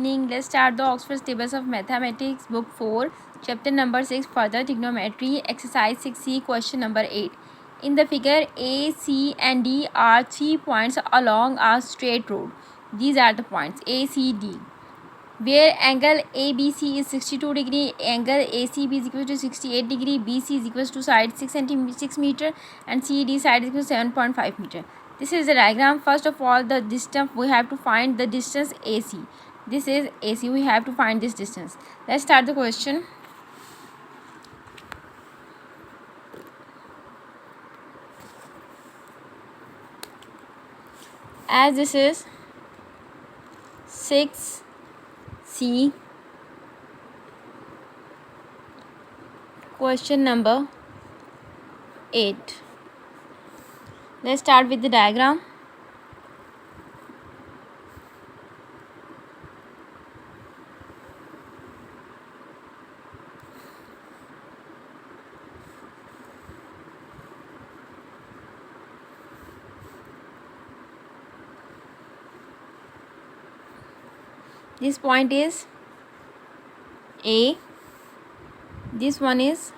Let's start the Oxford Tables of Mathematics, Book 4, Chapter number 6, Further Trigonometry, Exercise 6C, Question number 8. In the figure, A, C, and D are 3 points along a straight road. These are the points A, C, D, where angle ABC is 62 degree, angle ACB is equal to 68 degree, BC is equal to side 6 meter, and CD side is equal to 7.5 meter. This is the diagram. First of all, the distance, we have to find the distance AC. This is AC. We have to find this distance. Let's start the question. As this is 6C, question number 8. Let's start with the diagram. This point is A, this one is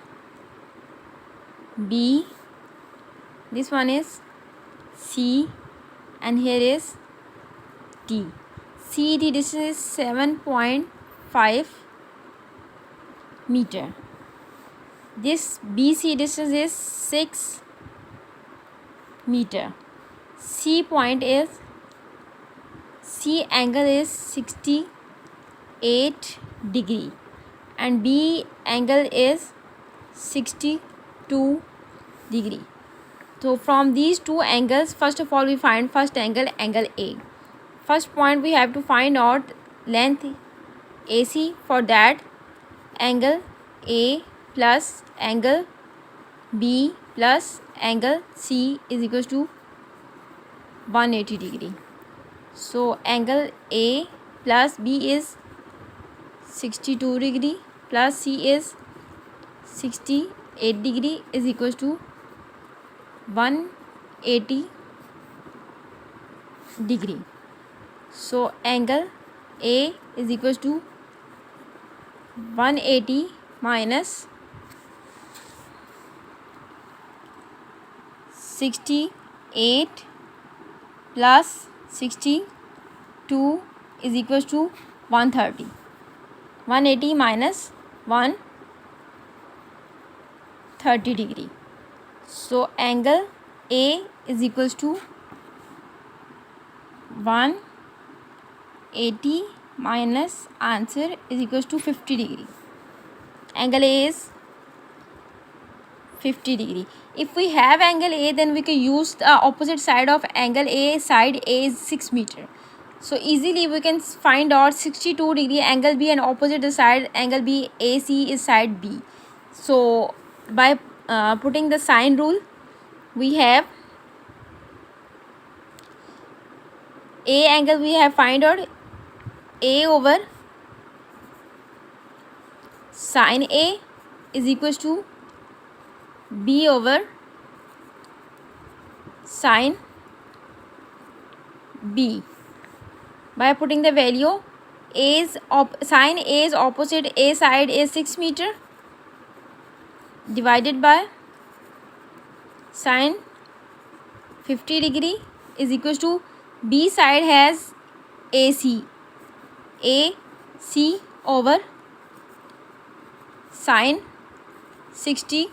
B, this one is C, and here is D. CD distance is 7.5 meter. This BC distance is 6 meter. C point is, C angle is 68 degree and B angle is 62 degree. So from these two angles, first of all we find first angle, angle A. First point we have to find out length AC. For that, angle A plus angle B plus angle C is equals to 180 degree. So angle A plus B is 62 degree plus C is 68 degree is equals to 180 degree. So angle A is equals to 180 minus 68 plus 62 is equals to 130. 180 minus 130 degree. So angle A is equals to 180 minus answer is equals to 50 degree. Angle A is 50 degree. If we have angle A, then we can use the opposite side of angle A. Side A is 6 meter. So easily we can find out 62 degree angle B, and opposite the side angle B, AC is side B. So by putting the sine rule, we have A angle, we have find out A over sine A is equals to B over sine B. By putting the value, sine A is opposite A side is 6 meter divided by sine 50 degree is equals to B side has AC over sine 62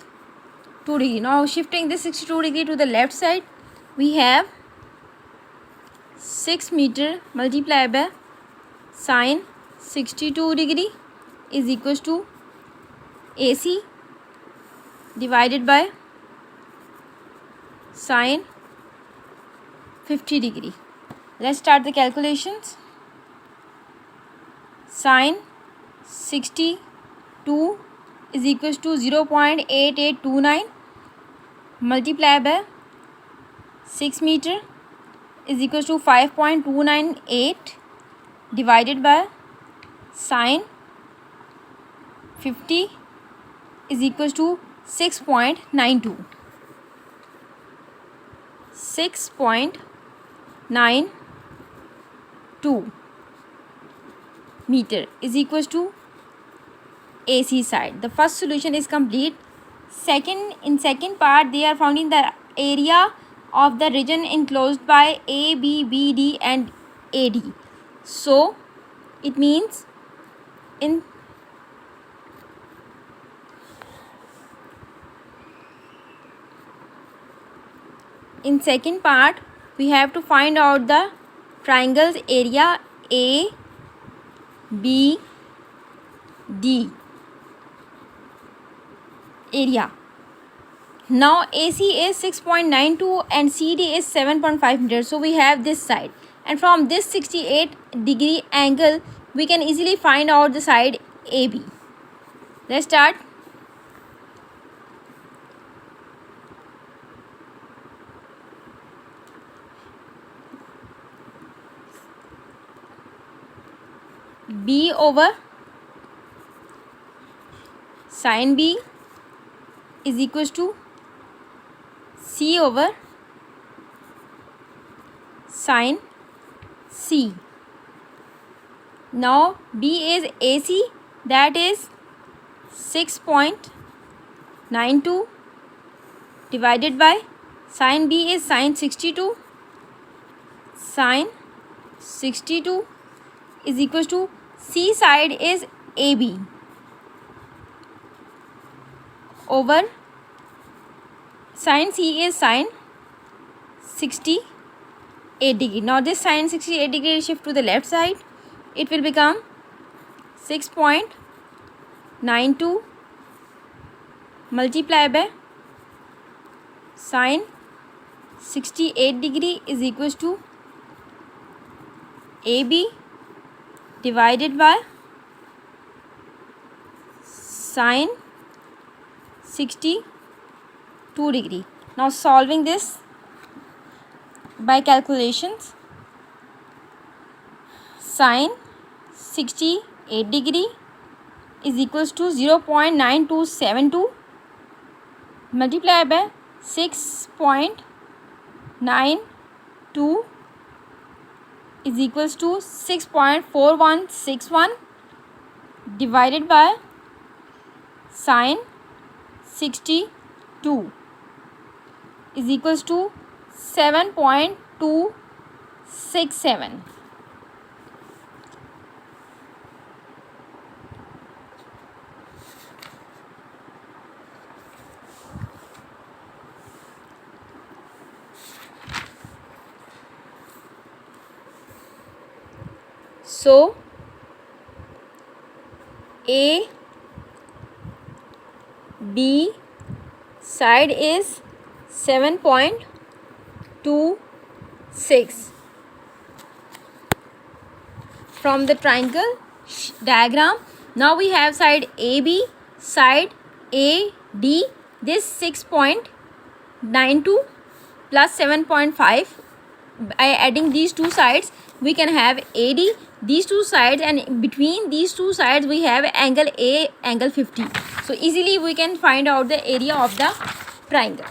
degree. Now shifting this 62 degree to the left side, we have 6 meter multiplied by sine 62 degree is equals to AC divided by sine 50 degree. Let's start the calculations. Sine 62 is equals to 0.8829 multiplied by 6 meter is equals to 5.298 divided by sine 50 is equals to 6.92. 6.92. meter is equals to AC side. The first solution is complete. In second part, they are found in the area of the region enclosed by A, B, B, D and AD. So it means in second part we have to find out the triangle's area A, B, D area. Now AC is 6.92 and CD is 7.5 meters. So we have this side, and from this 68-degree angle we can easily find out the side AB. Let's start. B over sin B is equals to C over sin C. Now B is AC, that is 6.92 divided by sin B is sin 62. Sin 62 is equals to C side is AB over sin C is sin 68 degree. Now this sin 68 degree is shift to the left side. It will become 6.92 multiply by sin 68 degree is equals to AB divided by sin 62 degree. Now solving this by calculations, sin 68 degree is equals to 0.9272 multiplied by 6.92 is equals to 6.4161 divided by sin 62 is equals to 7.267. So A, B side is 7.26. From the triangle diagram, now we have side AB, side AD. This 6.92 plus 7.5. By adding these two sides, we can have AD, these two sides, and between these two sides we have angle A, angle 50. So easily we can find out the area of the triangle.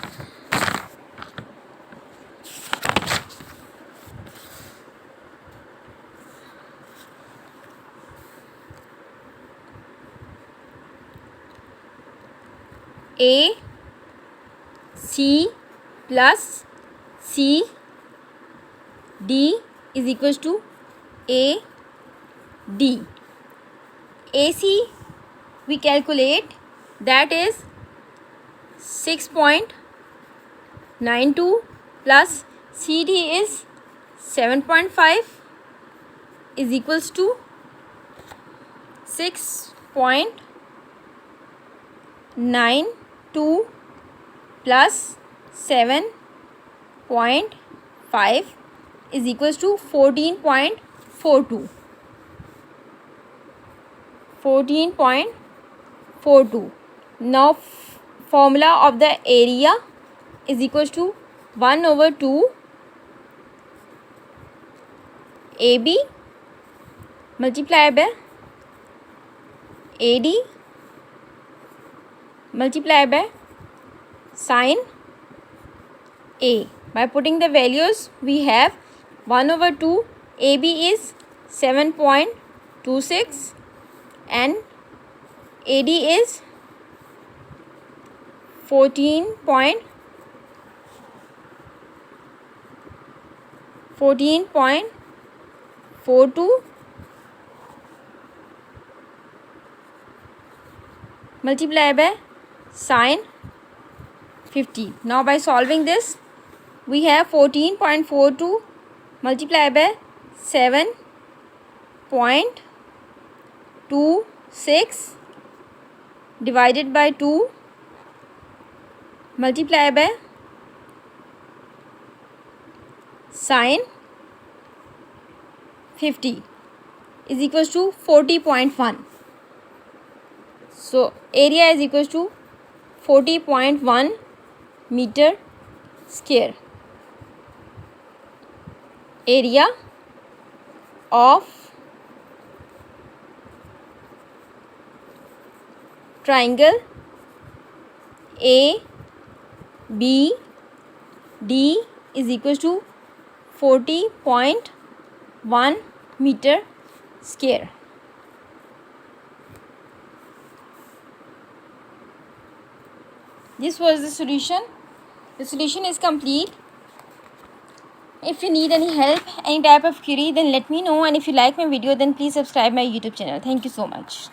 A C plus C D is equals to A D. AC we calculate, that is 6.92 plus CD is 7.5 is equals to 6.92 plus 7.5 is equals to 14.42. 14.42. Now formula of the area is equals to 1 over 2 AB multiplied by AD multiplied by sin A. By putting the values, we have 1 over 2, AB is 7.5 26 and AD is 14.42 multiplied by sine 50. Now by solving this, we have 14.42 multiplied by 7.26 divided by 2 multiplied by sine 50 is equals to 40.1. So area is equals to 40.1 meter square. Area of triangle ABD is equals to 40.1 meter square. This was the solution. The solution is complete. If you need any help, any type of query, then let me know. And if you like my video, then please subscribe my YouTube channel. Thank you so much.